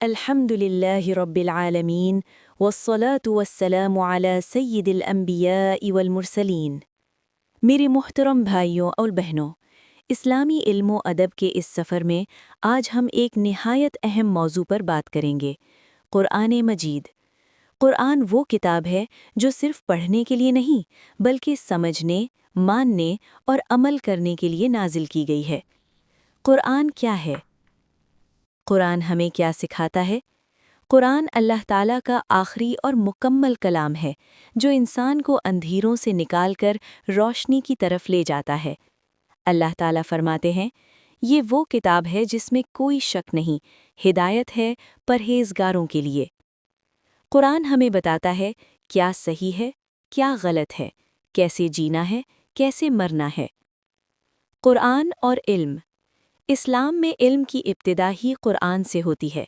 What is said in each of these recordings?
الحمدللہ رب العالمین والصلاة والسلام علی سید الانبیاء والمرسلین۔ میرے محترم بھائیوں اور بہنوں، اسلامی علم و ادب کے اس سفر میں آج ہم ایک نہایت اہم موضوع پر بات کریں گے، قرآن مجید۔ قرآن وہ کتاب ہے جو صرف پڑھنے کے لیے نہیں بلکہ سمجھنے، ماننے اور عمل کرنے کے لیے نازل کی گئی ہے۔ قرآن کیا ہے؟ قرآن ہمیں کیا سکھاتا ہے؟ قرآن اللہ تعالیٰ کا آخری اور مکمل کلام ہے جو انسان کو اندھیروں سے نکال کر روشنی کی طرف لے جاتا ہے۔ اللہ تعالیٰ فرماتے ہیں، یہ وہ کتاب ہے جس میں کوئی شک نہیں، ہدایت ہے پرہیزگاروں کے لیے۔ قرآن ہمیں بتاتا ہے کیا صحیح ہے، کیا غلط ہے، کیسے جینا ہے، کیسے مرنا ہے۔ قرآن اور علم۔ اسلام میں علم کی ابتدا ہی قرآن سے ہوتی ہے۔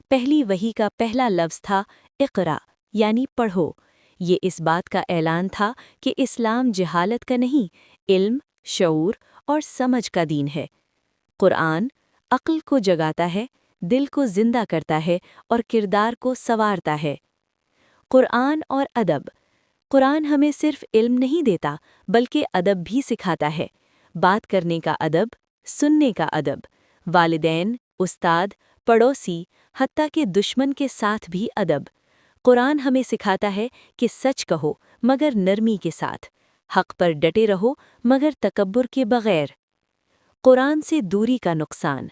پہلی وحی کا پہلا لفظ تھا اقرا، یعنی پڑھو۔ یہ اس بات کا اعلان تھا کہ اسلام جہالت کا نہیں، علم، شعور اور سمجھ کا دین ہے۔ قرآن عقل کو جگاتا ہے، دل کو زندہ کرتا ہے اور کردار کو سنوارتا ہے۔ قرآن اور ادب۔ قرآن ہمیں صرف علم نہیں دیتا بلکہ ادب بھی سکھاتا ہے۔ بات کرنے کا ادب، سننے کا ادب، والدین، استاد، پڑوسی، حتیٰ کہ دشمن کے ساتھ بھی ادب۔ قرآن ہمیں سکھاتا ہے کہ سچ کہو مگر نرمی کے ساتھ، حق پر ڈٹے رہو مگر تکبر کے بغیر۔ قرآن سے دوری کا نقصان۔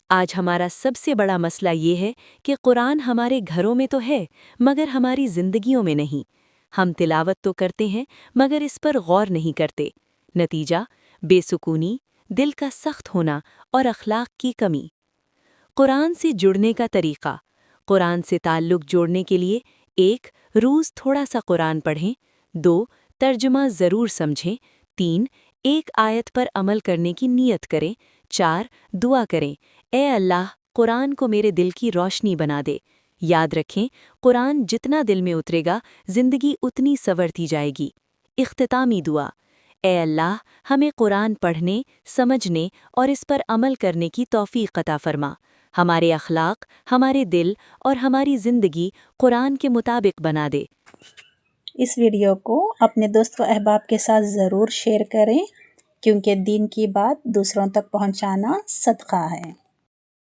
آج ہمارا سب سے بڑا مسئلہ یہ ہے کہ قرآن ہمارے گھروں میں تو ہے مگر ہماری زندگیوں میں نہیں۔ ہم تلاوت تو کرتے ہیں مگر اس پر غور نہیں کرتے۔ نتیجہ بے سکونی، دل کا سخت ہونا اور اخلاق کی کمی۔ قرآن سے جڑنے کا طریقہ۔ قرآن سے تعلق جوڑنے کے لیے 1. روز تھوڑا سا قرآن پڑھیں۔ 2. ترجمہ ضرور سمجھیں۔ 3. ایک آیت پر عمل کرنے کی نیت کریں۔ 4. دعا کریں، اے اللہ قرآن کو میرے دل کی روشنی بنا دے۔ یاد رکھیں، قرآن جتنا دل میں اترے گا زندگی اتنی سنورتی جائے گی۔ اختتامی دعا۔ اے اللہ ہمیں قرآن پڑھنے، سمجھنے اور اس پر عمل کرنے کی توفیق عطا فرما۔ ہمارے اخلاق، ہمارے دل اور ہماری زندگی قرآن کے مطابق بنا دے۔ اس ویڈیو کو اپنے دوست و احباب کے ساتھ ضرور شیئر کریں کیونکہ دین کی بات دوسروں تک پہنچانا صدقہ ہے۔